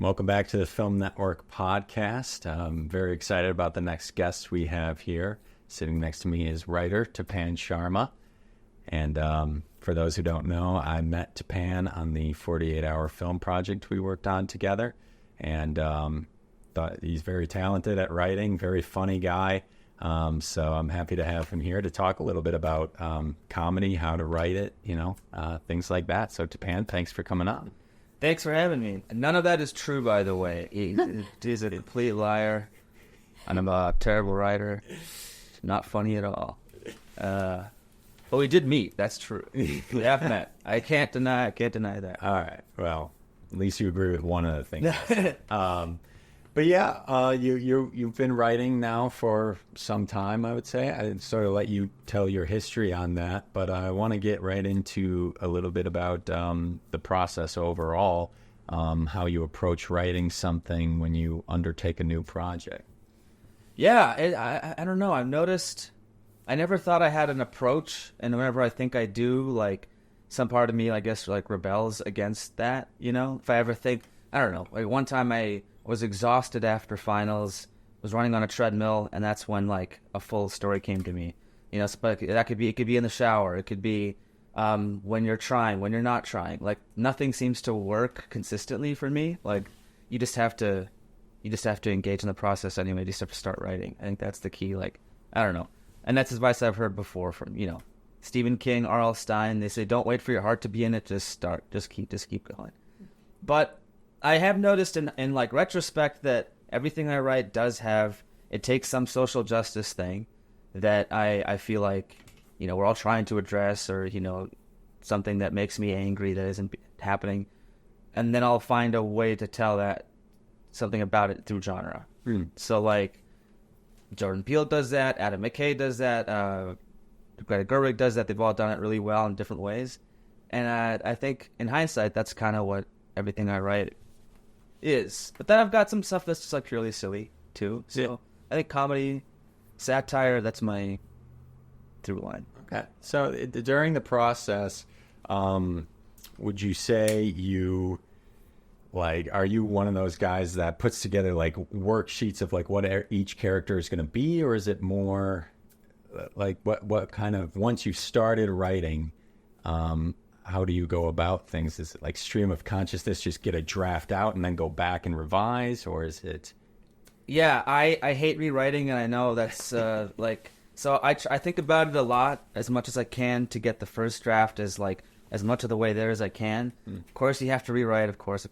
Welcome back to the filMNetwork podcast. I'm very excited about the next guest we have here. Sitting next to me is writer Tapan Sharma. And for those who don't know, I met Tapan on the 48-hour film project we worked on together. And thought he's very talented at writing, very funny guy. So I'm happy to have him here to talk a little bit about comedy, how to write it, things like that. So Tapan, thanks for coming on. Thanks for having me. None of that is true, by the way. He's a complete liar. And I'm a terrible writer. Not funny at all. But we did meet. That's true. We have met. I can't deny that. All right. Well, at least you agree with one of the things. But yeah, you've been writing now for some time, I would say. I'd sort of let you tell your history on that, but I want to get right into a little bit about the process overall, how you approach writing something when you undertake a new project. Yeah, I don't know. I've noticed I never thought I had an approach, and whenever I think I do, like, some part of me, I guess, like, rebels against that, If I ever think, I don't know, like, one time I was exhausted after finals, was running on a treadmill, and that's when like a full story came to me. But it could be in the shower, it could be when you're trying, when you're not trying. Like nothing seems to work consistently for me. Like you just have to engage in the process anyway. You just have to start writing. I think that's the key. Like I don't know, and that's advice I've heard before from Stephen King, R.L. Stein. They say don't wait for your heart to be in it. Just start. Just keep going. But I have noticed in like retrospect that everything I write it takes some social justice thing that I feel like, we're all trying to address or, something that makes me angry that isn't happening. And then I'll find a way to tell something about it through genre. So like Jordan Peele does that, Adam McKay does that, Greta Gerwig does that. They've all done it really well in different ways. And I think in hindsight, that's kind of what everything I write is. But then I've got some stuff that's just like purely silly too. So yeah. I think comedy, satire, that's my through line. Okay. So during the process, would you say are you one of those guys that puts together like worksheets of like what each character is going to be, or is it more like what kind of, once you started writing, how do you go about things? Is it like stream of consciousness, just get a draft out and then go back and revise, or is it? Yeah, I hate rewriting, and I know that's so I think about it a lot, as much as I can, to get the first draft as much of the way there as I can. Of course, you have to rewrite, of course.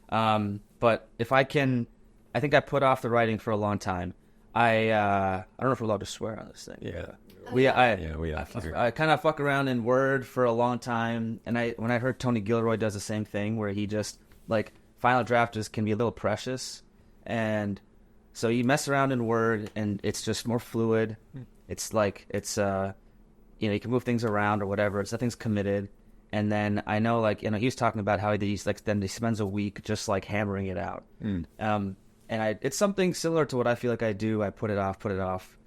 But if I can, I think I put off the writing for a long time. I don't know if we're allowed to swear on this thing. Yeah. I kind of fuck around in Word for a long time, and when I heard Tony Gilroy does the same thing, where he just final drafters can be a little precious, and so you mess around in Word, and it's just more fluid. It's you can move things around or whatever. Nothing's committed, and then I know he was talking about how he spends a week just hammering it out. And it's something similar to what I feel like I do. I put it off,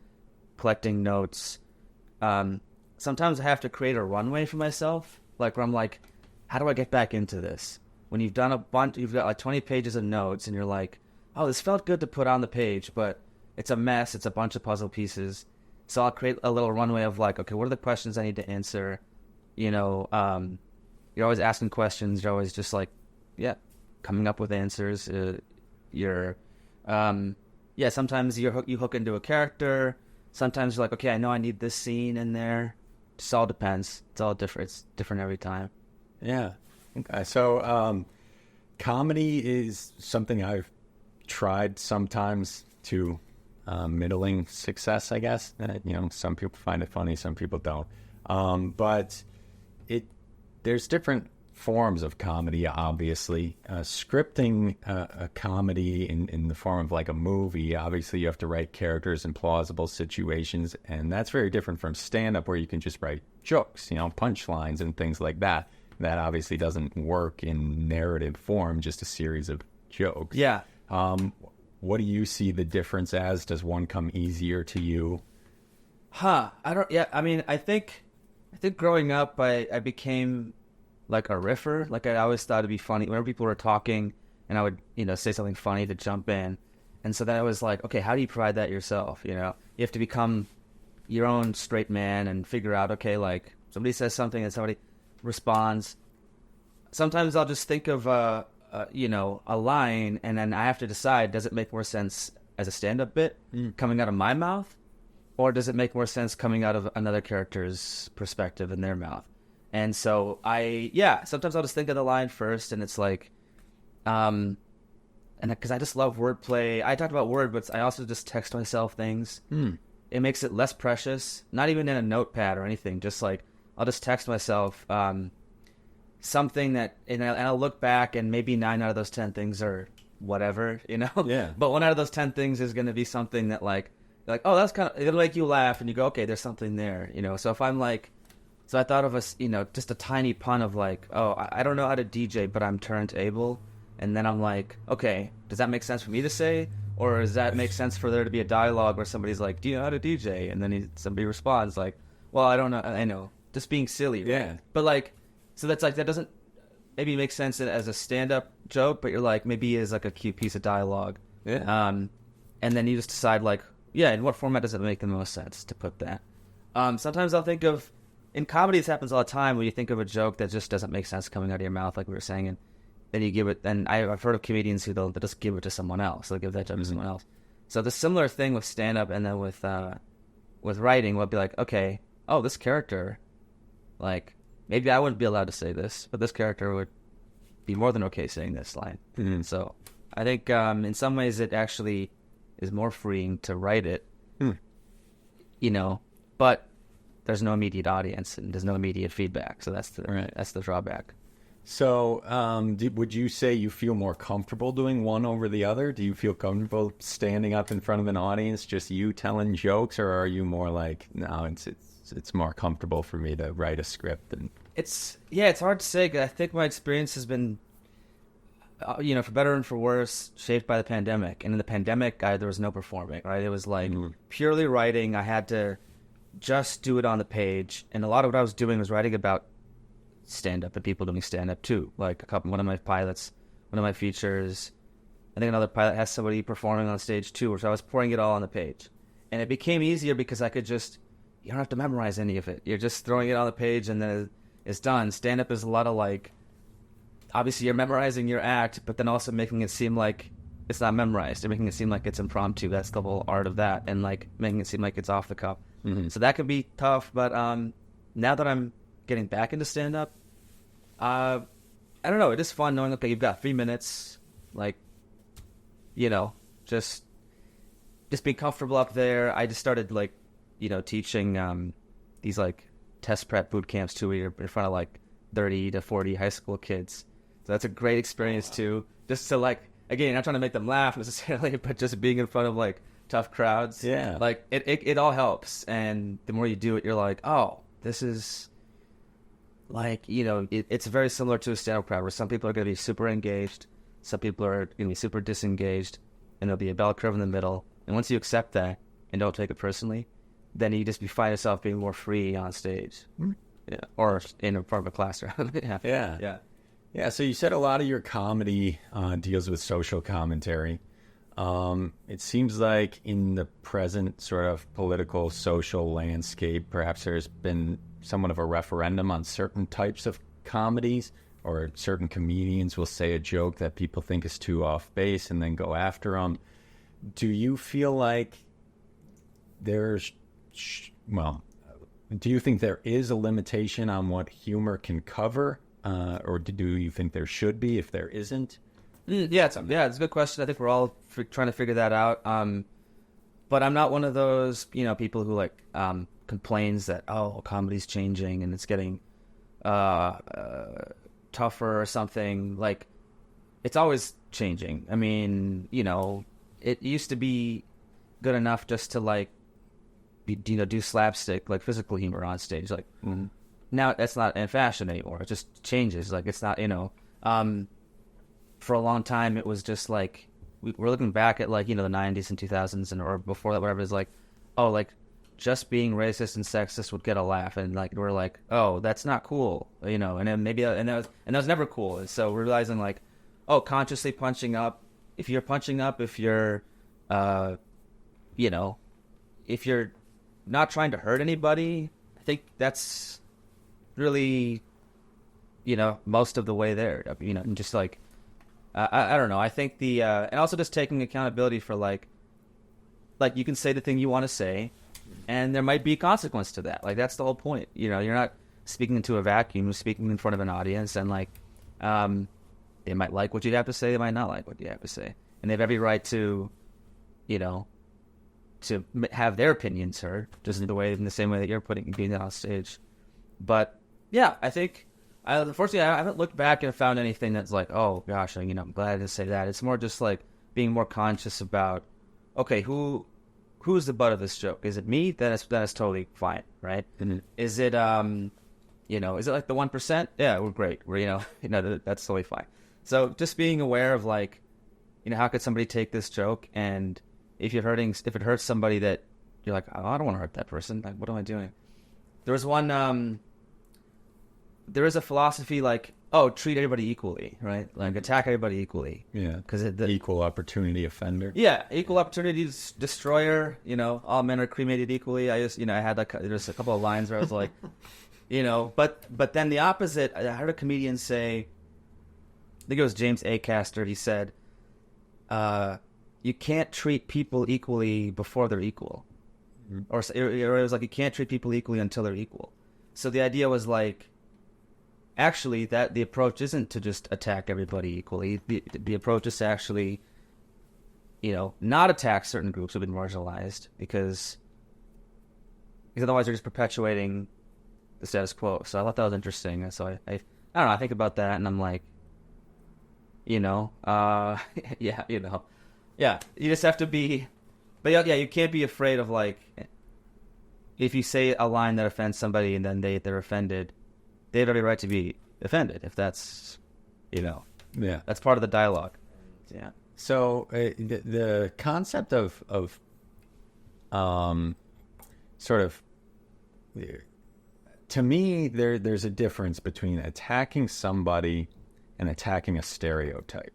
collecting notes. Sometimes I have to create a runway for myself, where I'm like, how do I get back into this? When you've done you've got 20 pages of notes, and you're like, oh, this felt good to put on the page, but it's a mess. It's a bunch of puzzle pieces. So I'll create a little runway of okay, what are the questions I need to answer? You're always asking questions. You're always just coming up with answers. Sometimes you hook into a character. Sometimes you're okay, I know I need this scene in there. Just all depends. It's all different. It's different every time. Yeah. Okay. So, comedy is something I've tried sometimes to middling success, I guess. Some people find it funny, some people don't. But there's different forms of comedy, obviously. Scripting a comedy in the form of a movie, obviously you have to write characters in plausible situations, and that's very different from stand-up, where you can just write jokes, punchlines and things like that. That obviously doesn't work in narrative form, just a series of jokes. Yeah. What do you see the difference as? Does one come easier to you? I think growing up, I became a riffer. I always thought it'd be funny whenever people were talking and I would, say something funny to jump in. And so then I was like, okay, how do you provide that yourself? You have to become your own straight man and figure out, okay, like somebody says something and somebody responds. Sometimes I'll just think of a line, and then I have to decide, does it make more sense as a stand-up bit coming out of my mouth, or does it make more sense coming out of another character's perspective in their mouth? And so sometimes I'll just think of the line first, and it's like, and because I just love wordplay. I talked about word, but I also just text myself things. It makes it less precious, not even in a notepad or anything, just like I'll just text myself something that, and I'll look back, and maybe 9 out of those 10 things are whatever, Yeah. But 1 out of those 10 things is going to be something that like, oh, that's it'll make you laugh, and you go, okay, there's something there, So if I'm like, so I thought of just a tiny pun of like, oh, I don't know how to DJ, but I'm turntable, and then I'm like, okay, does that make sense for me to say, or does that make sense for there to be a dialogue where somebody's like, do you know how to DJ, and then somebody responds like, well, I don't know, I know, just being silly, right? Yeah. But like, so that's like, that doesn't maybe make sense as a stand-up joke, but you're like, maybe as like a cute piece of dialogue. Yeah. And then you just decide like, yeah, in what format does it make the most sense to put that? Sometimes I'll think of, in comedy this happens all the time, when you think of a joke that just doesn't make sense coming out of your mouth, like we were saying, and then you give it, and I've heard of comedians who they'll just give it to someone else. They'll give that joke to someone else. So the similar thing with stand-up, and then with writing, we'll be like, okay, oh, this character, like, maybe I wouldn't be allowed to say this, but this character would be more than okay saying this line. Mm-hmm. So I think in some ways it actually is more freeing to write it, but there's no immediate audience and there's no immediate feedback. So that's the drawback. So would you say you feel more comfortable doing one over the other? Do you feel comfortable standing up in front of an audience, just you telling jokes, or are you more like, no, it's more comfortable for me to write a script? And it's hard to say. 'Cause I think my experience has been, for better and for worse, shaped by the pandemic. And in the pandemic, there was no performing, right? It was like purely writing. I had to just do it on the page. And a lot of what I was doing was writing about stand-up and people doing stand-up too. Like one of my pilots, one of my features, I think another pilot has somebody performing on stage too, so I was pouring it all on the page. And it became easier because I could just, you don't have to memorize any of it. You're just throwing it on the page and then it's done. Stand-up is a lot of like, obviously you're memorizing your act, but then also making it seem like it's not memorized. You're making it seem like it's impromptu. That's the whole art of that. And like making it seem like it's off the cuff. Mm-hmm. So that can be tough, but now that I'm getting back into stand-up, I don't know, it is fun knowing, okay, you've got 3 minutes, like, just being comfortable up there. I just started, like, teaching these, like, test prep boot camps, too, where you're in front of, like, 30 to 40 high school kids. So that's a great experience, too, just to, like, again, not trying to make them laugh necessarily, but just being in front of, like, tough crowds. Yeah. Like, it all helps, and the more you do it, you're like, oh, this is... like, it's very similar to a stand-up crowd where some people are going to be super engaged, some people are going to be super disengaged, and there'll be a bell curve in the middle. And once you accept that and don't take it personally, then you just find yourself being more free on stage. Yeah, or in front of a classroom. Yeah, so you said a lot of your comedy deals with social commentary. It seems like in the present sort of political, social landscape, perhaps there's been somewhat of a referendum on certain types of comedies, or certain comedians will say a joke that people think is too off base and then go after them. Do you feel like do you think there is a limitation on what humor can cover, or do you think there should be if there isn't? It's a good question. I think we're all trying to figure that out. But I'm not one of those, people who like complains that, oh, comedy's changing and it's getting tougher or something. Like, it's always changing. I mean, it used to be good enough just to like do slapstick, like physical humor on stage. Like, now that's not in fashion anymore. It just changes. Like, it's not, for a long time it was just like, we're looking back at like, the 90s and 2000s and or before that, whatever, is like, oh, like just being racist and sexist would get a laugh, and like we're like, oh, that's not cool, and then maybe and that was never cool. And so we're realizing like, consciously punching up. If you're punching up, if you're, if you're not trying to hurt anybody, I think that's really, most of the way there. And just like, I don't know. I think and also just taking accountability for like you can say the thing you want to say, and there might be a consequence to that. Like, that's the whole point. You're not speaking into a vacuum. You're speaking in front of an audience, and like, they might like what you have to say. They might not like what you have to say, and they have every right to, to have their opinions heard, just in the same way that you're being on stage. But yeah, I think, unfortunately, I haven't looked back and found anything that's like, oh gosh, I'm glad to say that. It's more just like being more conscious about, okay, who's the butt of this joke? Is it me? Then it's totally fine, right? Mm-hmm. Is it is it like the 1%? Yeah, we're great. We're that's totally fine. So just being aware of like, how could somebody take this joke, and if it hurts somebody that you're like, oh, I don't want to hurt that person. Like, what am I doing? There was one. There is a philosophy like, oh, treat everybody equally, right? Like, attack everybody equally. Yeah, because the equal opportunity offender. Yeah, equal opportunity destroyer. All men are cremated equally. I just, I had there's a couple of lines where I was like, but then the opposite. I heard a comedian say, I think it was James Acaster. He said, you can't treat people equally before they're equal, or it was like you can't treat people equally until they're equal. So the idea was like, actually, that the approach isn't to just attack everybody equally. The approach is to actually, not attack certain groups who've been marginalized, because otherwise they're just perpetuating the status quo. So I thought that was interesting. And so I don't know. I think about that, and I'm like, yeah, yeah. You just have to be, but yeah, you can't be afraid of like, if you say a line that offends somebody and then they're offended, they have every right to be offended, if that's, yeah, that's part of the dialogue. Yeah. So the concept of sort of, to me, there's a difference between attacking somebody and attacking a stereotype.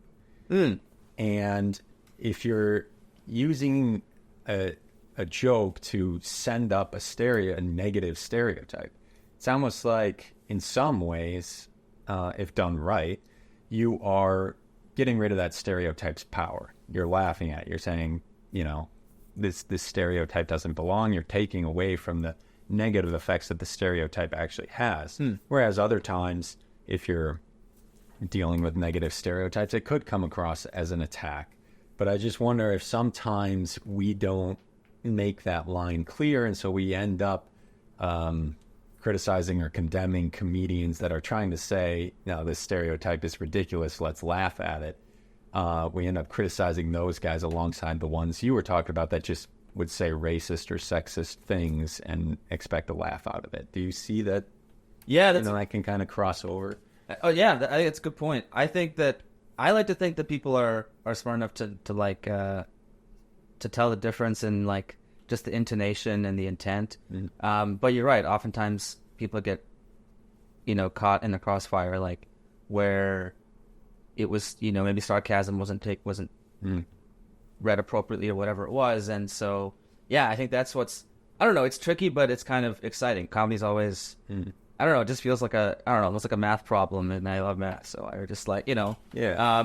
And if you're using a joke to send up a negative stereotype, it's almost like, in some ways, if done right, you are getting rid of that stereotype's power. You're laughing at it. You're saying, this stereotype doesn't belong. You're taking away from the negative effects that the stereotype actually has. Whereas other times, if you're dealing with negative stereotypes, it could come across as an attack. But I just wonder if sometimes we don't make that line clear, and so we end up criticizing or condemning comedians that are trying to say, no, this stereotype is ridiculous, let's laugh at it. We end up criticizing those guys alongside the ones you were talking about that just would say racist or sexist things and expect a laugh out of it. Do you see that? Yeah, that can kind of cross over. Oh yeah, I think it's a good point. I like to think that people are smart enough to tell the difference in like just the intonation and the intent. But you're right. Oftentimes people get, caught in the crossfire, like where it was, maybe sarcasm wasn't read appropriately or whatever it was. And so, yeah, I think that's I don't know. It's tricky, but it's kind of exciting. Comedy's always, I don't know. It just feels like almost like a math problem, and I love math. So I just like, Yeah.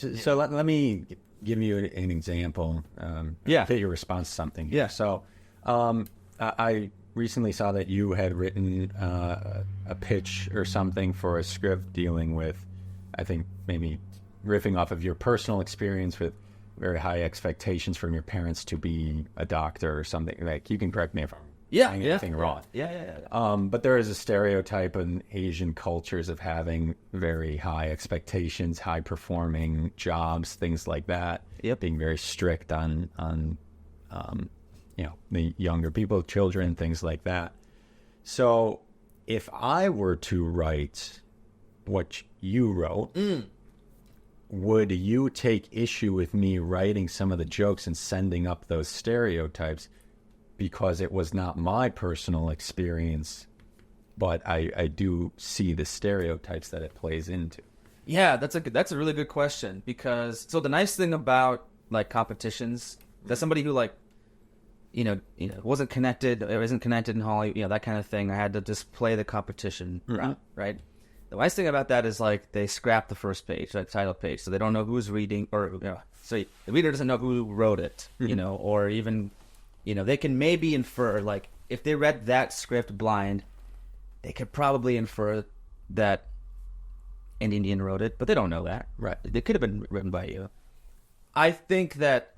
So let me give you an example. Fit your response to something. Yeah. So, I recently saw that you had written a pitch or something for a script dealing with, I think maybe riffing off of your personal experience with very high expectations from your parents to be a doctor or something. Like, you can correct me if I'm saying anything wrong. Yeah. But there is a stereotype in Asian cultures of having very high expectations, high performing jobs, things like that. Yep. Being very strict on the younger people, children, things like that. So if I were to write what you wrote, would you take issue with me writing some of the jokes and sending up those stereotypes because it was not my personal experience, but I do see the stereotypes that it plays into? Yeah, that's a really good question, because so the nice thing about like competitions, that somebody who like wasn't connected or isn't connected in Hollywood, that kind of thing, I had to just play the competition route, right? The nice thing about that is like they scrap the first page, like title page, so they don't know who's reading, or so the reader doesn't know who wrote it, or even they can maybe infer, like if they read that script blind, they could probably infer that an Indian wrote it, but they don't know that. Right. It could have been written by you. I think that,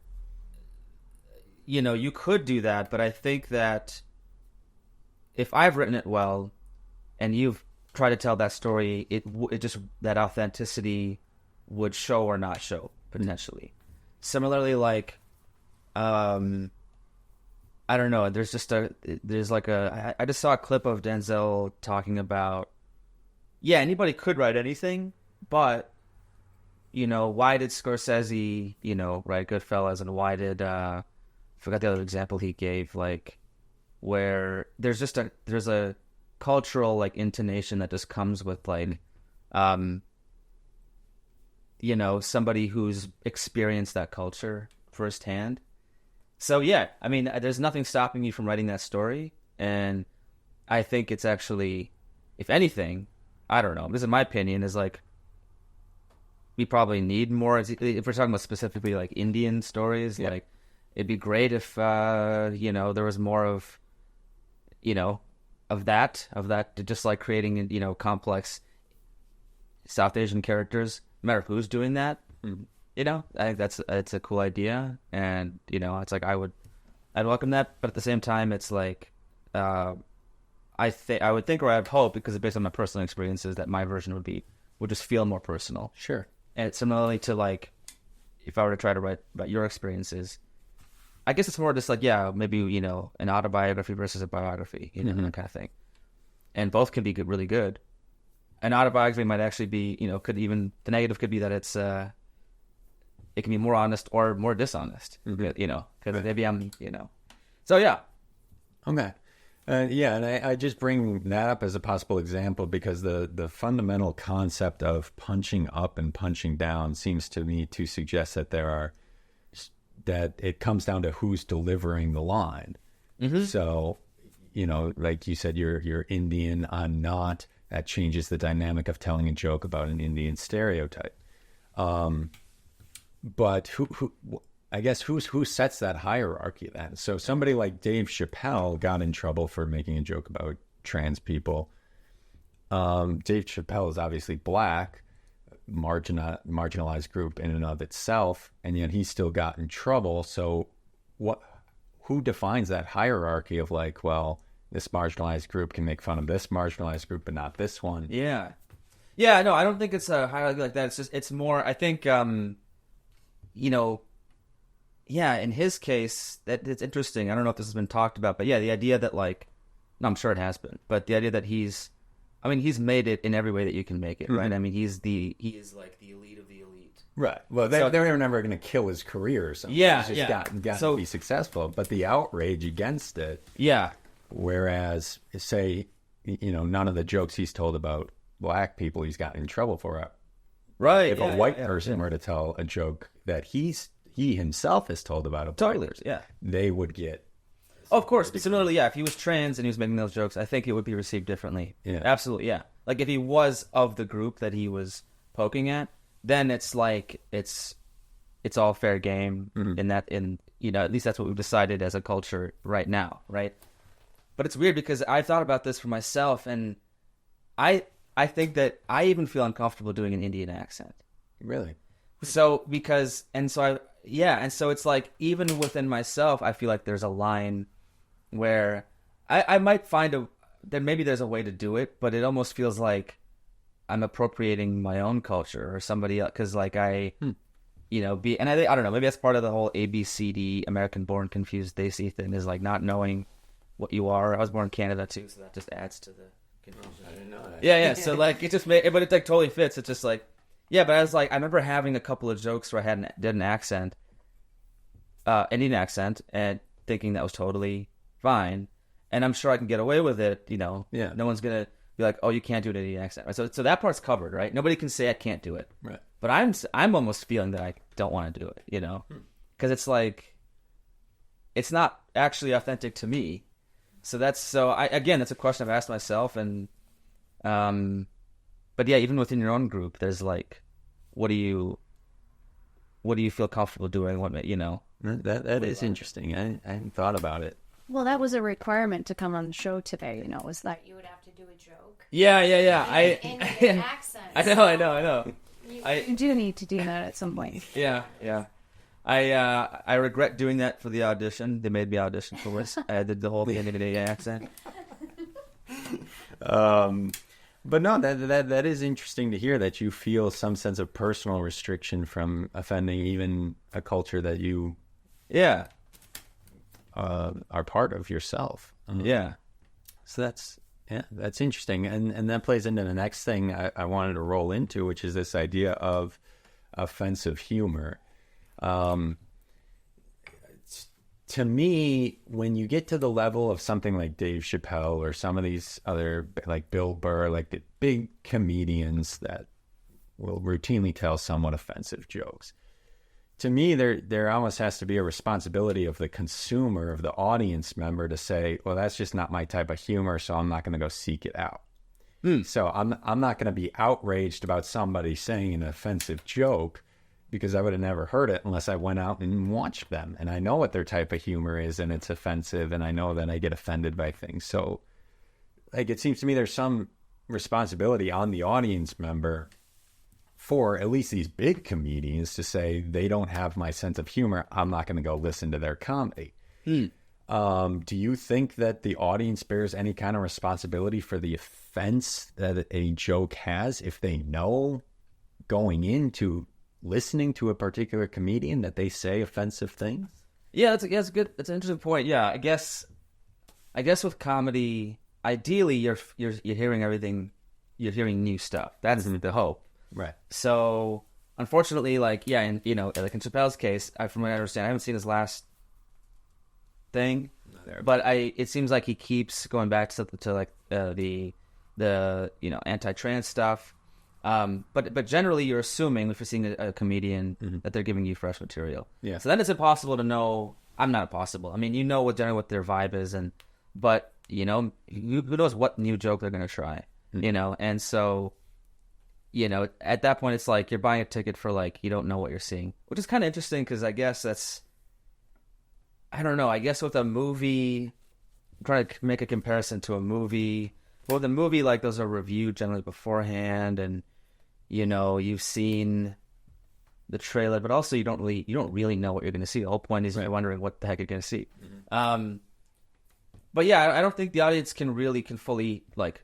you could do that, but I think that if I've written it well and you've tried to tell that story, it just, that authenticity would show or not show, potentially. Similarly, like, I don't know, I just saw a clip of Denzel talking about, anybody could write anything, but, why did Scorsese, write Goodfellas, and why did, I forgot the other example he gave, like, where there's a cultural, like, intonation that just comes with, like, somebody who's experienced that culture firsthand. So, I mean, there's nothing stopping you from writing that story, and I think it's actually, if anything, I don't know, this is my opinion, is like, we probably need more, if we're talking about specifically like Indian stories, like it'd be great if there was more of that, just like creating complex South Asian characters, no matter who's doing that. I think it's a cool idea, and it's like I'd welcome that, but at the same time, it's like I would think, or I would hope, because it's based on my personal experiences, that my version would just feel more personal. Sure. And similarly to, like, if I were to try to write about your experiences, I guess it's more just like, maybe, an autobiography versus a biography, that kind of thing. And both can be good, really good. An autobiography might actually be, the negative could be that it can be more honest or more dishonest, because maybe I'm, So, yeah. Okay. And I just bring that up as a possible example because the fundamental concept of punching up and punching down seems to me to suggest that that it comes down to who's delivering the line. So, like you said, you're Indian, I'm not. That changes the dynamic of telling a joke about an Indian stereotype. But who sets that hierarchy then? So somebody like Dave Chappelle got in trouble for making a joke about trans people. Dave Chappelle is obviously black, marginalized group in and of itself, and yet he still got in trouble. So who defines that hierarchy of like, well, this marginalized group can make fun of this marginalized group, but not this one? Yeah, no, I don't think it's a hierarchy like that. It's more, I think, in his case, that it's interesting. I don't know if this has been talked about, but the idea that, like, no, I'm sure it has been, but the idea that he's made it in every way that you can make it, right? I mean, he is like the elite of the elite. Right. Well, they were never going to kill his career or something. Yeah, He's just got to be successful. But the outrage against it. Yeah. Whereas, say, none of the jokes he's told about black people he's gotten in trouble for. Right. If a white person were to tell a joke that he himself has told about a black person, they would get... Oh, of course. Similarly, if he was trans and he was making those jokes, I think it would be received differently. Yeah. Absolutely, yeah. Like, if he was of the group that he was poking at, then it's like, it's all fair game in that, at least that's what we've decided as a culture right now, right? But it's weird because I thought about this for myself, and I think that I even feel uncomfortable doing an Indian accent. Really? So, so it's like, even within myself, I feel like there's a line where I might find that maybe there's a way to do it, but it almost feels like I'm appropriating my own culture or somebody else, because like I don't know, maybe that's part of the whole ABCD, American Born Confused Desi thing, is like not knowing what you are. I was born in Canada too, so that just adds to the confusion. I didn't know that. Yeah. So like it just but it like totally fits. It's just like, but I was like, I remember having a couple of jokes where I did an accent, Indian accent, and thinking that was totally fine, and I'm sure I can get away with it. No one's gonna. be like, oh, you can't do it in the accent. Right? So that part's covered, right? Nobody can say I can't do it. Right. But I'm almost feeling that I don't want to do it, you know? Because it's like, it's not actually authentic to me. That's a question I've asked myself. And, but yeah, even within your own group, there's like, what do you feel comfortable doing? What, you know? That is interesting. I hadn't thought about it. Well, that was a requirement to come on the show today, you know, was that You would have to do a joke. Yeah. In the accent. I know. you do need to do that at some point. Yeah. I regret doing that for the audition. They made me audition for this. I did the whole Canadian accent. But no, that is interesting to hear that you feel some sense of personal restriction from offending even a culture that you are part of yourself. Yeah. So that's interesting. And that plays into the next thing I wanted to roll into, which is this idea of offensive humor. To me, when you get to the level of something like Dave Chappelle or some of these other, like Bill Burr, like the big comedians that will routinely tell somewhat offensive jokes, to me, there almost has to be a responsibility of the consumer, of the audience member, to say, well, that's just not my type of humor, so I'm not going to go seek it out. So I'm not going to be outraged about somebody saying an offensive joke, because I would have never heard it unless I went out and watched them. And I know what their type of humor is, and it's offensive, and I know that I get offended by things. So, like, it seems to me there's some responsibility on the audience member for at least these big comedians to say, they don't have my sense of humor, I'm not going to go listen to their comedy. Do you think that the audience bears any kind of responsibility for the offense that a joke has if they know going into listening to a particular comedian that they say offensive things? Yeah, that's good. That's an interesting point. Yeah, I guess with comedy, ideally you're hearing everything, you're hearing new stuff. That's the hope. Right. So unfortunately, like, yeah, and you know, like in Chappelle's case, from what I understand, I haven't seen his last thing, but it seems like he keeps going back to like the you know, anti-trans stuff. But generally, you're assuming if you're seeing a comedian that they're giving you fresh material. Yeah. So then it's impossible to know. I'm not impossible. I mean, you know generally what their vibe is, but you know, who knows what new joke they're gonna try. You know, and so, you know, at that point, it's like you're buying a ticket for, like, you don't know what you're seeing, which is kind of interesting because I guess I don't know. I guess with a movie, I'm trying to make a comparison to a movie. Well, the movie, like, those are reviewed generally beforehand, and you know, you've seen the trailer, but also you don't really know what you're going to see. The whole point is you're wondering what the heck you're going to see. But yeah, I don't think the audience can fully, like,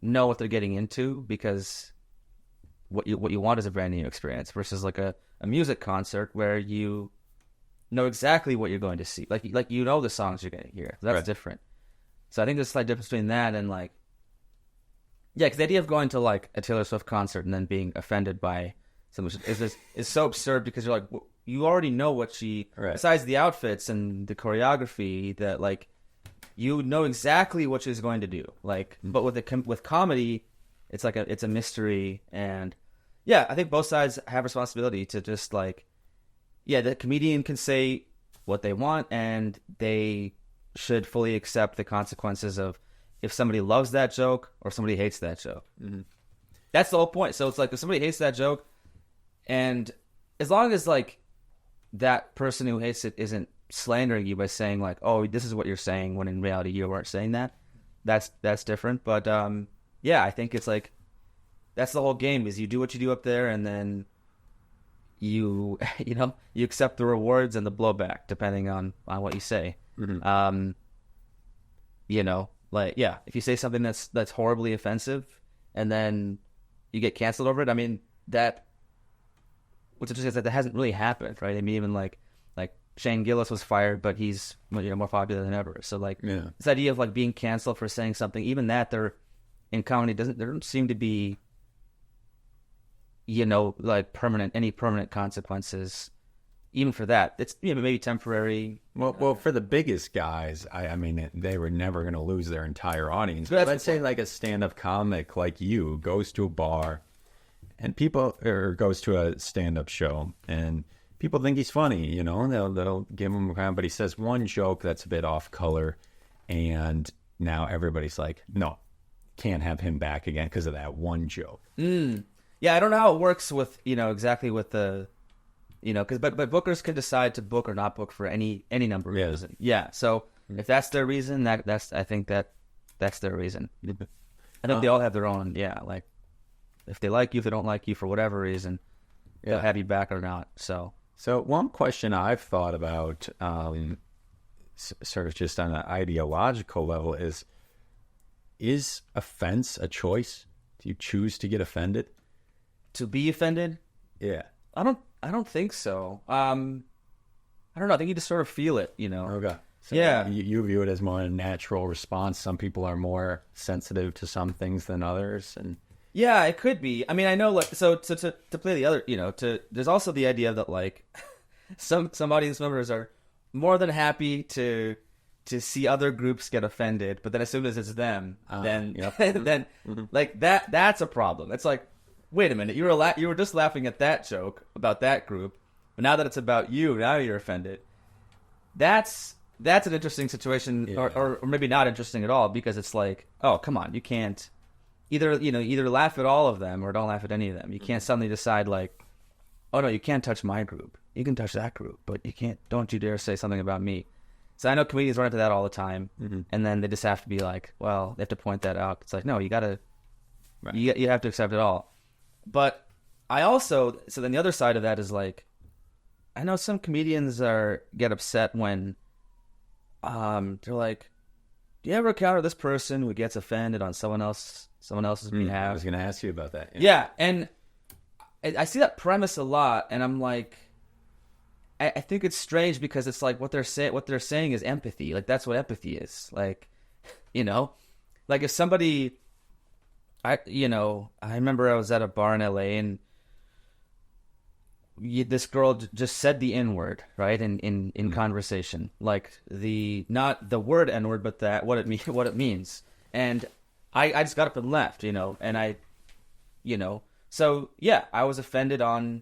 know what they're getting into, because what you want is a brand new experience versus like a music concert where you know exactly what you're going to see. Like you know the songs you're going to hear. That's different. So I think there's a slight difference between that and, like, yeah, because the idea of going to, like, a Taylor Swift concert and then being offended by something is so absurd, because you're like, well, you already know what she, besides the outfits and the choreography, that, like, you know exactly what she's going to do. Like, but with comedy, it's like it's a mystery, and yeah, I think both sides have responsibility to just, like, yeah, the comedian can say what they want, and they should fully accept the consequences of if somebody loves that joke or somebody hates that joke. That's the whole point. So it's like, if somebody hates that joke, and as long as, like, that person who hates it isn't slandering you by saying, like, oh, this is what you're saying, when in reality you weren't saying that, that's different. But yeah, I think it's like, that's the whole game, is you do what you do up there, and then you know, you accept the rewards and the blowback depending on what you say. You know, like, yeah, if you say something that's horribly offensive and then you get canceled over it, I mean, what's interesting is that hasn't really happened, right? I mean, even like Shane Gillis was fired, but he's, you know, more popular than ever. So, like, this idea of, like, being canceled for saying something, even that, there in comedy there don't seem to be, you know, like, any permanent consequences, even for that, it's maybe temporary. Well, for the biggest guys, I mean, they were never going to lose their entire audience. That's But let's say like a stand-up comic like you goes to a bar, and or goes to a stand-up show, and people think he's funny, you know, and they'll give him a crown, but he says one joke that's a bit off color, and now everybody's like, no, can't have him back again because of that one joke. Yeah, I don't know how it works with exactly with the. Because but bookers can decide to book or not book for any number of reasons. Yeah, so if that's their reason, that's their reason. I think they all have their own. Yeah, like if they like you, if they don't like you for whatever reason, they'll have you back or not. So one question I've thought about, sort of just on an ideological level, is offense a choice? Do you choose to get offended? To be offended? Yeah. I don't think so. I don't know. I think you just sort of feel it, Okay. So yeah. You view it as more a natural response. Some people are more sensitive to some things than others, and yeah, it could be. I mean, I know, like, so to play the other, there's also the idea that like some audience members are more than happy to see other groups get offended, but then as soon as it's them, then then like that's a problem. It's like, wait a minute, you were just laughing at that joke about that group, but now that it's about you, now you're offended. That's an interesting situation, or maybe not interesting at all, because it's like, oh, come on, you can't either laugh at all of them or don't laugh at any of them. You can't suddenly decide like, oh no, you can't touch my group. You can touch that group, but you can't. Don't you dare say something about me. So I know comedians run into that all the time, and then they just have to be like, well, they have to point that out. It's like, no, you gotta, you have to accept it all. But I also, so then the other side of that is like, I know some comedians get upset when they're like, do you ever encounter this person who gets offended on someone else's behalf? I was going to ask you about that. Yeah, and I see that premise a lot, and I'm like, I think it's strange because it's like what they're saying is empathy. Like that's what empathy is. Like, like if somebody, I remember I was at a bar in LA and this girl just said the N-word, right? In conversation, like not the word N-word, but what it means. And I just got up and left, and I, so yeah, I was offended on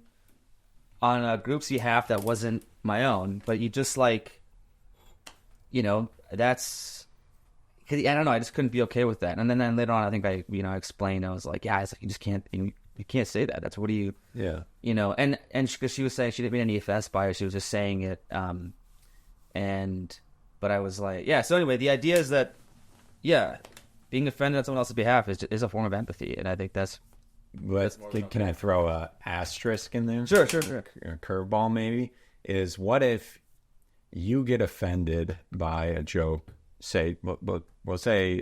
a group's behalf that wasn't my own, but you just like, that's, cause I don't know, I just couldn't be okay with that. And then later on, I think I explained, I was like, yeah, you just can't, you can't say that. That's what do you, and because she was saying she didn't mean any offense by it, she was just saying it. But I was like, yeah. So anyway, the idea is that, yeah, being offended on someone else's behalf is a form of empathy, and I think that's. Can I throw a asterisk in there? Sure. A curveball maybe is, what if you get offended by a joke? Say, we'll say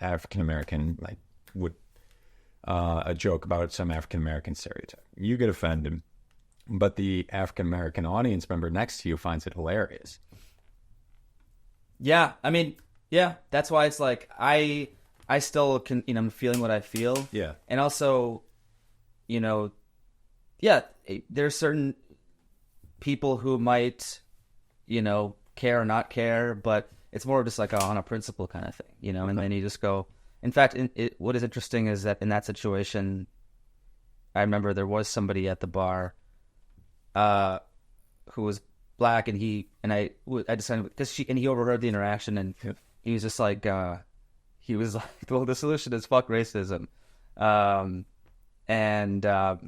African American, like would a joke about some African American stereotype. You get offended, but the African American audience member next to you finds it hilarious. Yeah, I mean, yeah, that's why it's like I still can, I'm feeling what I feel. Yeah. And also, yeah, there's certain people who might, care or not care, but it's more just like on a principle kind of thing, and then you just go. In fact, what is interesting is that in that situation, I remember there was somebody at the bar who was black, and I decided, because he overheard the interaction, and he was just like, he was like, well, the solution is fuck racism. And I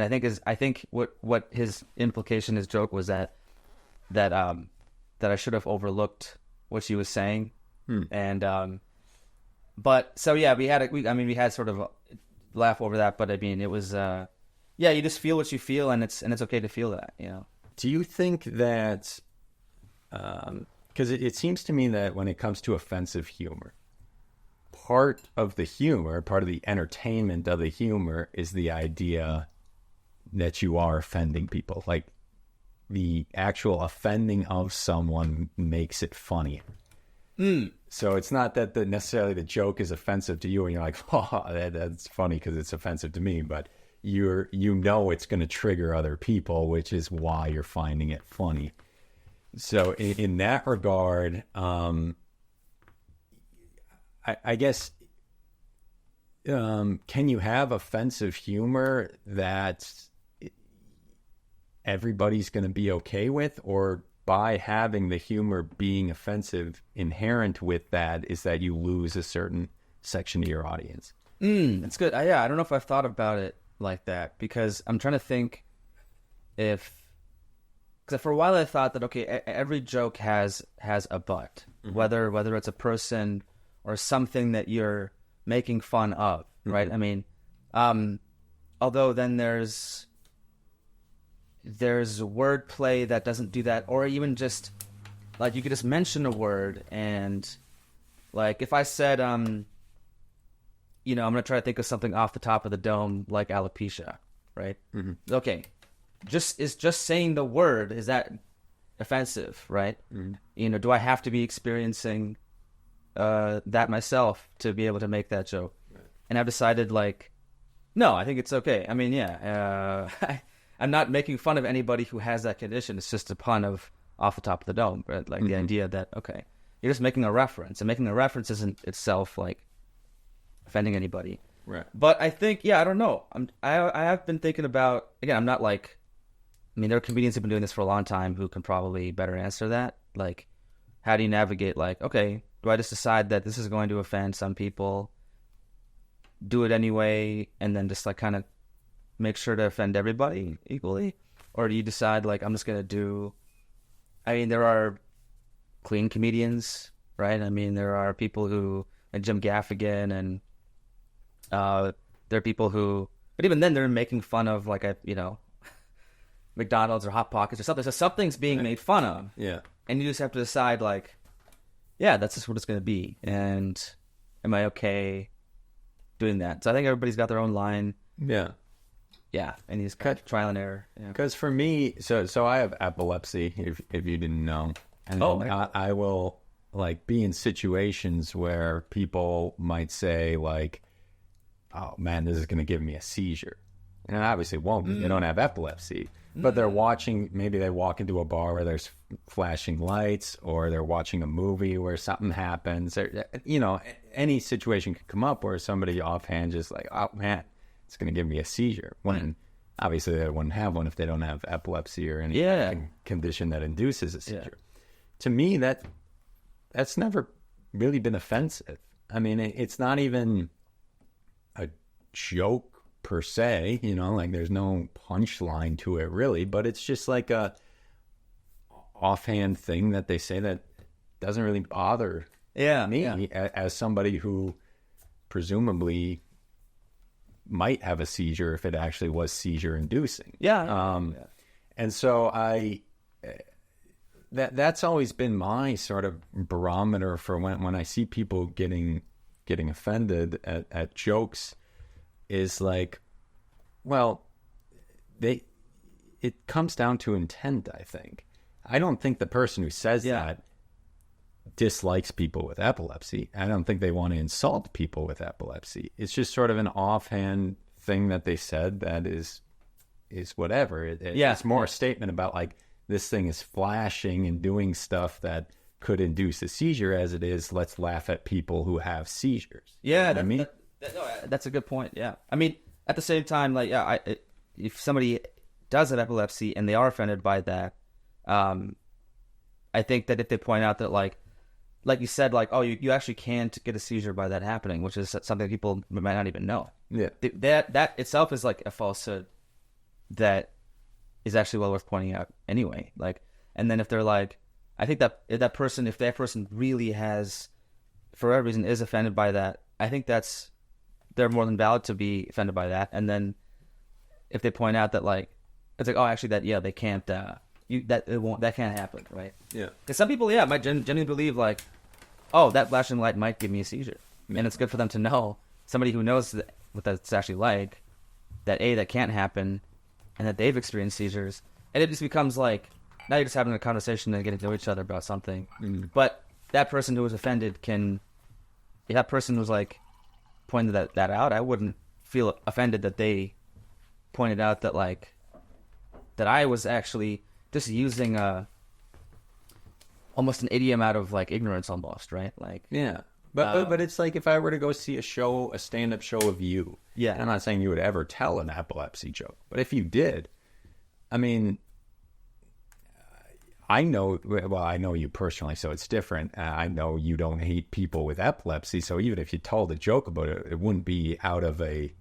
think what his implication, his joke was that I should have overlooked what she was saying. And, but so yeah, we had sort of a laugh over that, but I mean, it was, yeah, you just feel what you feel, and it's okay to feel that, Do you think that, because it seems to me that when it comes to offensive humor, part of the entertainment of the humor is the idea that you are offending people. Like the actual offending of someone makes it funny. So it's not that necessarily the joke is offensive to you and you're like, oh, that's funny because it's offensive to me. But you know it's going to trigger other people, which is why you're finding it funny. So in that regard, I guess, can you have offensive humor that everybody's going to be okay with, or by having the humor being offensive, inherent with that is that you lose a certain section of your audience? That's good. Yeah, I don't know if I've thought about it like that, because I'm trying to think because for a while I thought that, okay, every joke has a butt, whether it's a person or something that you're making fun of, right? I mean, although then there's wordplay that doesn't do that, or even just like you could just mention a word, and like if I said I'm gonna try to think of something off the top of the dome, like alopecia, right? Okay, just saying the word, is that offensive, right? Do I have to be experiencing that myself to be able to make that joke? Right. And I've decided, like, no, I think it's okay. I mean, I'm not making fun of anybody who has that condition. It's just a pun of off the top of the dome, right? Like the idea that, okay, you're just making a reference, and making a reference isn't itself like offending anybody. Right. But I think, I don't know. I have been thinking about, again, I'm not like, I mean, there are comedians who've been doing this for a long time who can probably better answer that. Like, how do you navigate, like, okay, do I just decide that this is going to offend some people, do it anyway, and then just like kind of make sure to offend everybody equally? Or do you decide, like, I'm just going to do, I mean, there are clean comedians, right? I mean, there are people who, like Jim Gaffigan, and there are people who, but even then they're making fun of, like, McDonald's or Hot Pockets or something. So something's being made fun of. Yeah. And you just have to decide, like, yeah, that's just what it's going to be. And am I okay doing that? So I think everybody's got their own line. Yeah. Yeah. And you just kind of trial and error. Because for me, so I have epilepsy, if you didn't know. And I will, like, be in situations where people might say, like, oh, man, this is going to give me a seizure. And it obviously won't. They don't have epilepsy. But they're watching, maybe they walk into a bar where there's flashing lights, or they're watching a movie where something happens. Or, any situation could come up where somebody offhand just like, oh, man, it's going to give me a seizure. When obviously they wouldn't have one if they don't have epilepsy or any condition that induces a seizure. To me, that's never really been offensive. I mean, it's not even a joke per se, like there's no punchline to it really, but it's just like a offhand thing that they say that doesn't really bother me as somebody who presumably might have a seizure if it actually was seizure inducing. And so that's always been my sort of barometer for when I see people getting offended at jokes, is like, well, it comes down to intent, I think. I don't think the person who says that dislikes people with epilepsy. I don't think they want to insult people with epilepsy. It's just sort of an offhand thing that they said that is whatever. It's more a statement about, like, this thing is flashing and doing stuff that could induce a seizure, as it is, let's laugh at people who have seizures. Yeah, I mean, that's a good point. Yeah, I mean, at the same time, like, if somebody does have epilepsy and they are offended by that, I think that if they point out that, like you said, like, oh, you actually can't get a seizure by that happening, which is something people might not even know. Yeah, that itself is like a falsehood that is actually well worth pointing out anyway. Like, and then if they're like, I think that if that person really has, for whatever reason, is offended by that, I think they're more than valid to be offended by that. And then if they point out that, like, it's like, oh, actually they can't, that can't happen, right? Yeah. Because some people, might genuinely believe, like, oh, that flashing light might give me a seizure. And it's good for them to know, somebody who knows what that's actually like, that can't happen, and that they've experienced seizures. And it just becomes like, now you're just having a conversation and getting to know each other about something. But that person who was offended if that person was like pointed that out, I wouldn't feel offended that they pointed out that like that I was actually just using almost an idiom out of like ignorance almost, right? Like Yeah. But it's like if I were to go see a stand-up show of you. Yeah. And I'm not saying you would ever tell an epilepsy joke, but if you did, I mean, I know you personally, so it's different. I know you don't hate people with epilepsy, so even if you told a joke about it, it wouldn't be out of a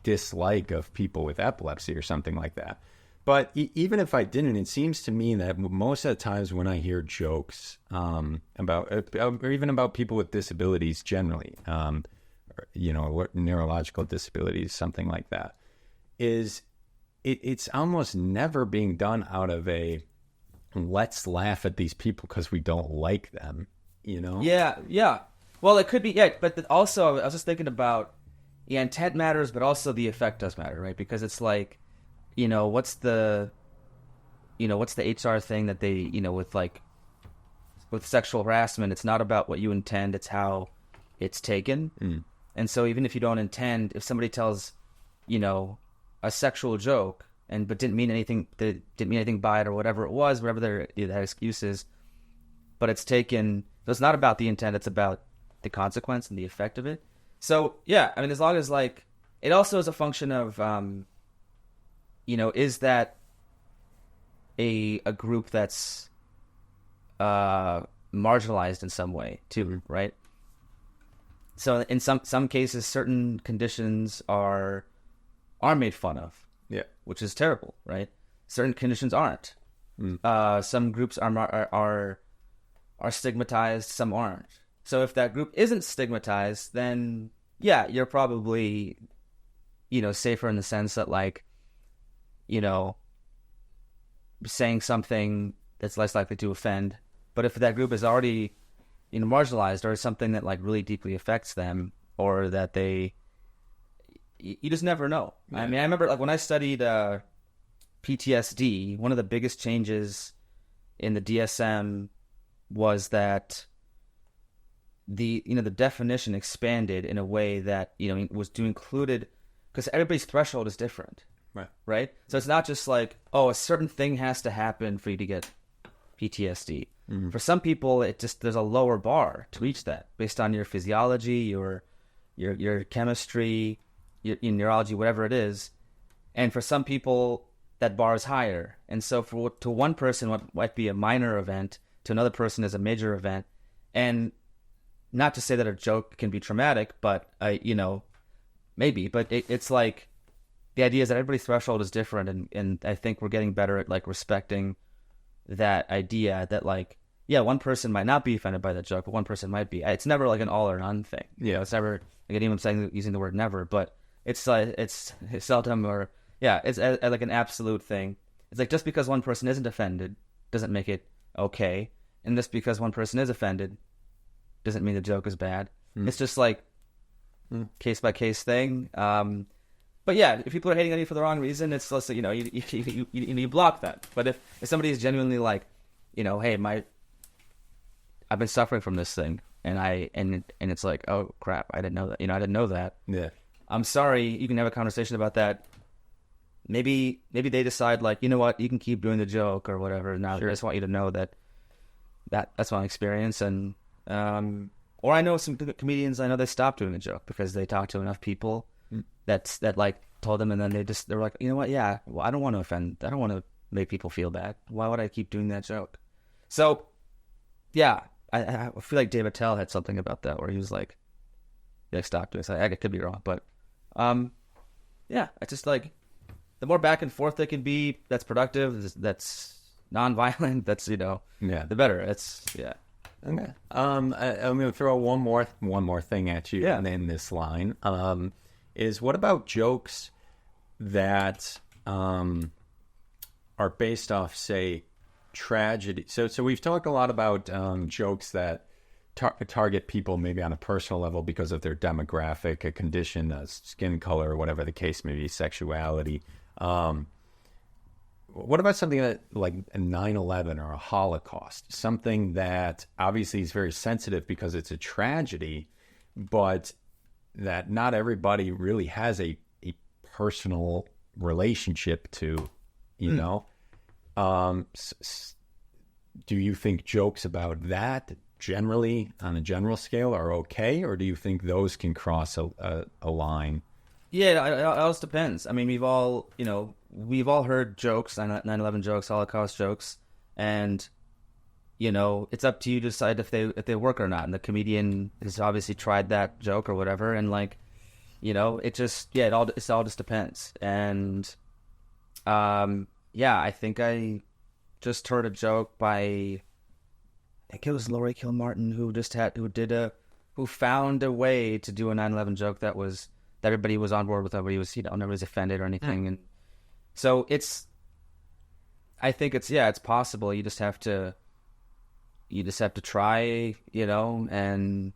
dislike of people with epilepsy or something like that. But even if I didn't, it seems to me that most of the times when I hear jokes about, or even about people with disabilities generally, what neurological disabilities, something like that, it's almost never being done out of a let's laugh at these people because we don't like them, Yeah. Well, it could be, but also I was just thinking about, intent matters, but also the effect does matter, right? Because it's like, what's the HR thing that they, with sexual harassment, it's not about what you intend, it's how it's taken. And so even if you don't intend, if somebody tells, a sexual joke but didn't mean anything by it or whatever their excuse is, but it's taken, so it's not about the intent, it's about the consequence and the effect of it. So yeah, I mean, as long as like, it also is a function of, is that a group that's marginalized in some way too, right? So in some cases, certain conditions are made fun of, which is terrible, right? Certain conditions aren't. Some groups are stigmatized, some aren't. So if that group isn't stigmatized, then yeah, you're probably, safer in the sense that like, saying something that's less likely to offend. But if that group is already, marginalized, or something that like really deeply affects them, or that you just never know. Yeah. I mean, I remember like when I studied PTSD, one of the biggest changes in the DSM was that the definition expanded in a way that was to included, because everybody's threshold is different. Right. So it's not just like, a certain thing has to happen for you to get PTSD. Mm-hmm. For some people, there's a lower bar to reach that based on your physiology, your chemistry, your neurology, whatever it is. And for some people, that bar is higher. And so to one person, what might be a minor event, to another person is a major event. And not to say that a joke can be traumatic, but maybe. But it's like, the idea is that everybody's threshold is different, and I think we're getting better at like respecting that idea that like, yeah, one person might not be offended by that joke, but one person might be. It's never like an all or none thing. Yeah, it's never like anyone using the word never, but it's seldom, or yeah, it's like an absolute thing. It's like just because one person isn't offended doesn't make it okay, and just because one person is offended doesn't mean the joke is bad. It's just like case by case thing. But yeah, if people are hating on you for the wrong reason, it's less, you block that. But if somebody is genuinely like, hey, I've been suffering from this thing, and it's like, oh crap, I didn't know that. I didn't know that. Yeah. I'm sorry. You can have a conversation about that. Maybe they decide like, you know what, you can keep doing the joke or whatever. Now sure. I just want you to know that's my experience, and or I know some comedians. I know they stopped doing the joke because they talked to enough people that like told them, and then they're like, you know what, yeah, well, I don't want to offend, I don't want to make people feel bad. Why would I keep doing that joke? So yeah, I feel like Dave Attell had something about that where he was like, stop doing it. I could be wrong, but yeah, it's just like the more back and forth they can be, that's productive, that's non-violent, that's the better. It's okay. I'm gonna throw one more thing at you in this line. Is what about jokes that are based off, say, tragedy? So we've talked a lot about jokes that target people maybe on a personal level because of their demographic, a condition, a skin color, whatever the case may be, sexuality. What about something that like a 9/11 or a Holocaust? Something that obviously is very sensitive because it's a tragedy, but that not everybody really has a personal relationship to, you know. Do you think jokes about that generally on a general scale are okay, or do you think those can cross a line? Yeah, it also depends. I mean, we've all heard jokes, 9/11 jokes, Holocaust jokes, and it's up to you to decide if they work or not. And the comedian has obviously tried that joke or whatever, and it all just depends. And I think I just heard a joke by, I think it was Laurie Kilmartin, who found a way to do a 9/11 joke that everybody was on board with, everybody was, nobody's offended or anything. And so I think it's possible. You just have to try, and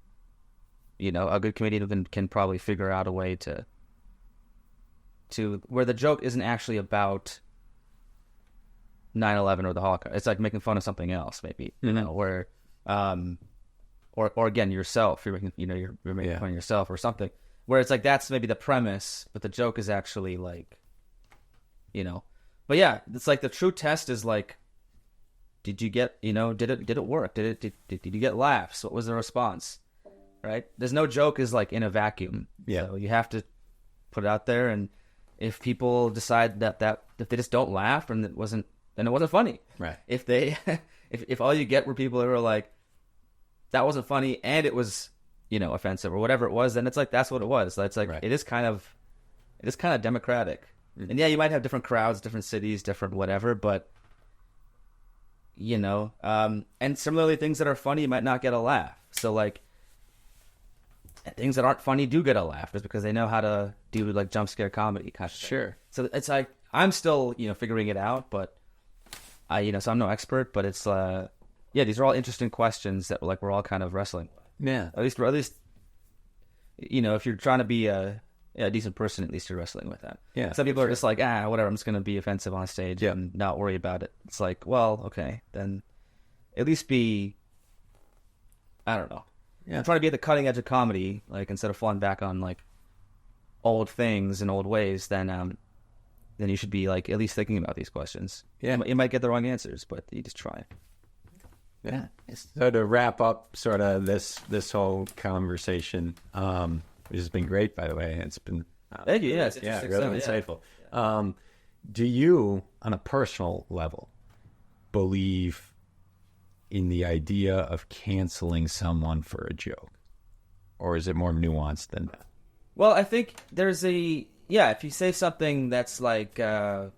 a good comedian can probably figure out a way to where the joke isn't actually about 9/11 or the Holocaust. It's like making fun of something else, maybe, where, or again, yourself. You're making, you're making fun of yourself or something. Where it's like that's maybe the premise, but the joke is actually like, But yeah, it's like the true test is like, did you get, did it work? Did you get laughs? What was the response? Right? There's no joke is like in a vacuum. Yeah. So you have to put it out there, and if people decide that if they just don't laugh and it wasn't funny. Right. If they if all you get were people who are like, that wasn't funny and it was, offensive or whatever it was, then it's like that's what it was. It's like it is kind of democratic. Mm-hmm. And yeah, you might have different crowds, different cities, different whatever, but and similarly things that are funny might not get a laugh. So like things that aren't funny do get a laugh just because they know how to do like jump scare comedy kind of thing. Sure. So it's like I'm still, figuring it out, but so I'm no expert, but it's these are all interesting questions that like we're all kind of wrestling with. Yeah. At least if you're trying to be a decent person, at least you're wrestling with that. Yeah. Some people are just like, whatever, I'm just going to be offensive on stage and not worry about it. It's like, well, okay, then at least be, I don't know. Yeah. I'm trying to be at the cutting edge of comedy, like instead of falling back on like old things and old ways, then you should be like at least thinking about these questions. Yeah. You might get the wrong answers, but you just try. Yeah. So to wrap up sort of this whole conversation, which has been great, by the way. It's been thank you. Really insightful. Yeah. Do you, on a personal level, believe in the idea of canceling someone for a joke, or is it more nuanced than that? Well, I think there's if you say something that's like that,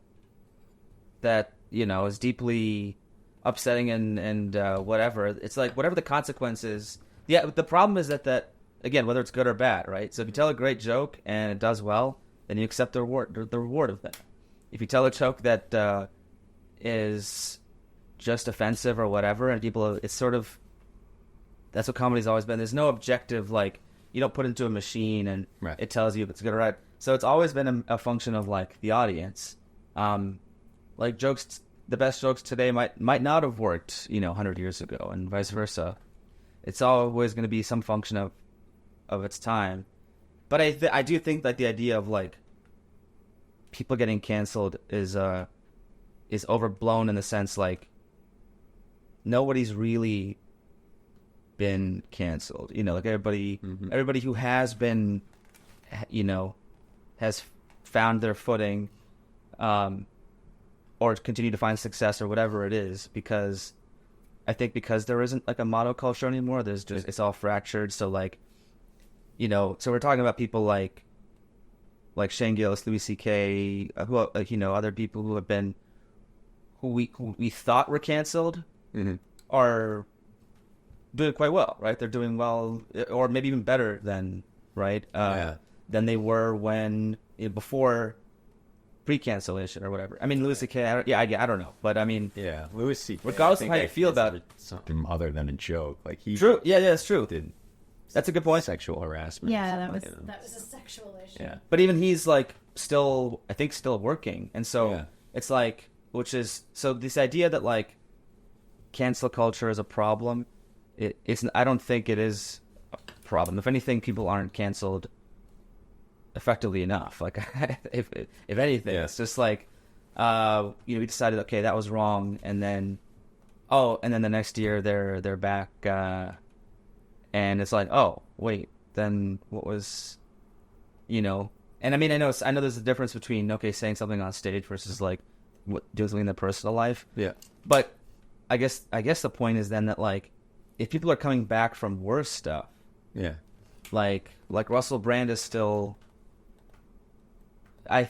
is deeply upsetting and whatever, it's like whatever the consequences. Yeah, the problem is that again, whether it's good or bad, right? So if you tell a great joke and it does well, then you accept the reward of that. If you tell a joke that is just offensive or whatever, and people, it's sort of, that's what comedy's always been. There's no objective, like, you don't put it into a machine and it tells you if it's good or right. So it's always been a function of like the audience. Like jokes, the best jokes today might not have worked, 100 years ago, and vice versa. It's always going to be some function of its time. But I do think like the idea of like people getting canceled is overblown in the sense like nobody's really been canceled. Like everybody who has been, has found their footing, or continue to find success or whatever it is, because I think because there isn't like a monoculture anymore, there's just, it's all fractured. So like, so we're talking about people like Shane Gillis, Louis C.K., who other people who have been, who we thought were canceled, are doing quite well, right? They're doing well, or maybe even better than than they were when before pre-cancellation or whatever. I mean, Louis C.K., I don't know, but I mean, Louis C.K., regardless of how you feel about it, something other than a joke, like he true, that's true. That's a good point. Sexual harassment. Yeah, that was a sexual issue. Yeah, but even he's like still working, and so it's like, so this idea that like cancel culture is a problem, it's I don't think it is a problem. If anything, people aren't canceled effectively enough. Like, if anything, Yeah. it's just like, we decided, okay, that was wrong, and then the next year they're back, and it's like, oh wait, then what was, And I mean, I know there's a difference between saying something on stage versus like doing something in the personal life. Yeah. But I guess the point is then that like if people are coming back from worse stuff, Yeah. like Russell Brand is still. I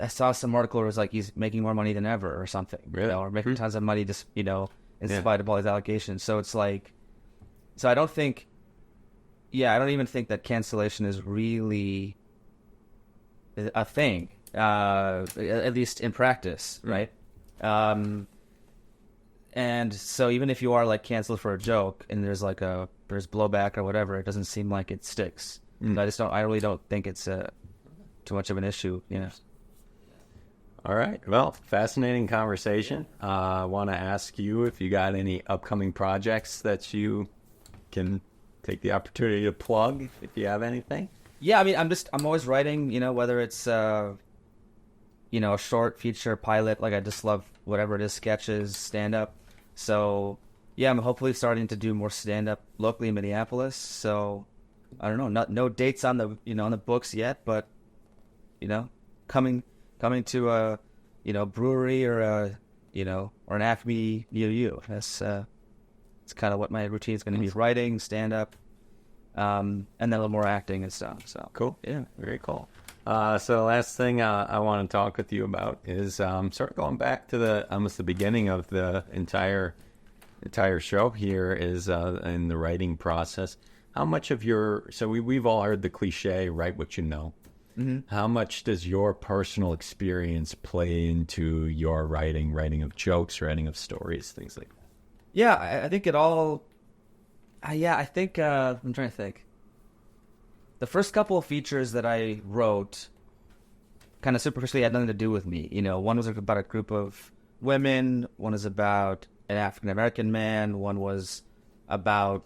saw some article where it was like he's making more money than ever or something, Really? or making tons of money just in Yeah. spite of all these allegations. So it's like, I don't think, I don't even think that cancellation is really a thing, at least in practice, right? And so even if you are like canceled for a joke and there's blowback or whatever, it doesn't seem like it sticks. I really don't think it's too much of an issue. All right. Well, fascinating conversation. I want to ask you if you got any upcoming projects that you can take the opportunity to plug, if you have anything. Yeah, I mean, I'm always writing, whether it's, a short feature pilot, like I just love whatever it is, sketches, stand-up. So, yeah, I'm hopefully starting to do more stand-up locally in Minneapolis. So, I don't know, no dates on the, on the books yet, but, coming to a, brewery or a, or an Acme near you. That's, it's kind of what my routine is going to be, writing, stand-up, and then a little more acting and stuff. So Cool. yeah, Very cool. So the last thing I want to talk with you about is sort of going back to almost the beginning of the entire show here is in the writing process. How much of we've all heard the cliche, write what you know. Mm-hmm. How much does your personal experience play into your writing of jokes, writing of stories, things like that? Yeah, I think it all. I think I'm trying to think. The first couple of features that I wrote, kind of superficially, had nothing to do with me. One was about a group of women. One was about an African American man. One was about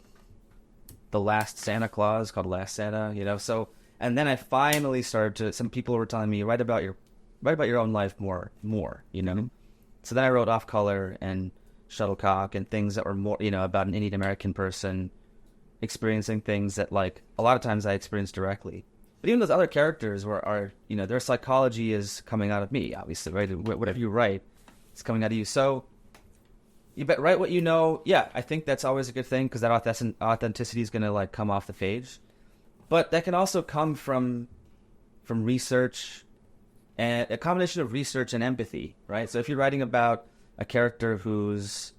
the last Santa Claus, called Last Santa. So, and then I finally started to. Some people were telling me, write about your own life more. Mm-hmm. So then I wrote Off Color and Shuttlecock and things that were more, about an Indian American person experiencing things that, like, a lot of times I experienced directly. But even those other characters are their psychology is coming out of me, obviously, right? Whatever you write, it's coming out of you. So you bet, write what you know. Yeah, I think that's always a good thing because that authenticity is going to, like, come off the page. But that can also come from research, and a combination of research and empathy, right? So if you're writing about a character who's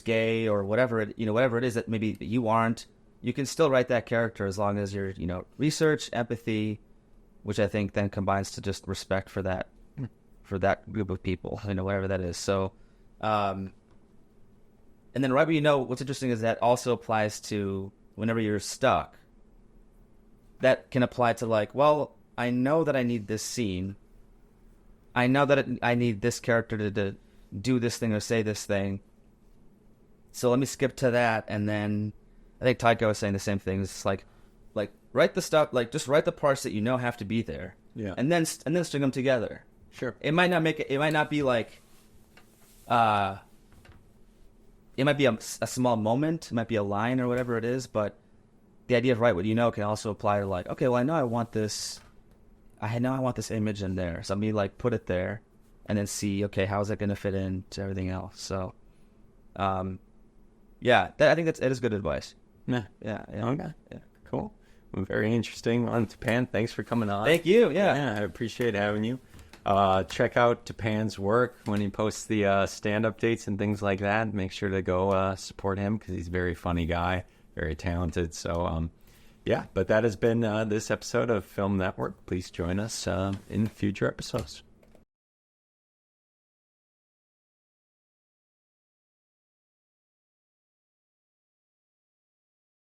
gay or whatever it is that maybe you aren't, you can still write that character as long as you're, research, empathy, which I think then combines to just respect for that group of people, whatever that is. So, and then write what what's interesting is that also applies to whenever you're stuck. That can apply to, like, well, I know that I need this scene. I know that I need this character to do this thing or say this thing. So let me skip to that, and then I think Taika was saying the same thing. It's like write the stuff, like just write the parts that have to be there, yeah, and then string them together. Sure. It might not make it. It might not be like, it might be a small moment. It might be a line or whatever it is, but the idea of write what you know can also apply to, like, okay, well, I know I want this. I know I want this image in there, so let me, like, put it there, and then see, okay, how is it going to fit into everything else? So, yeah, I think it is good advice. Yeah. Okay. Yeah. Cool. Well, very interesting on Tapan. Thanks for coming on. Thank you. Yeah, I appreciate having you. Check out Tapan's work when he posts the stand-up dates and things like that. Make sure to go support him because he's a very funny guy, very talented. So, yeah. But that has been this episode of Film Network. Please join us in future episodes.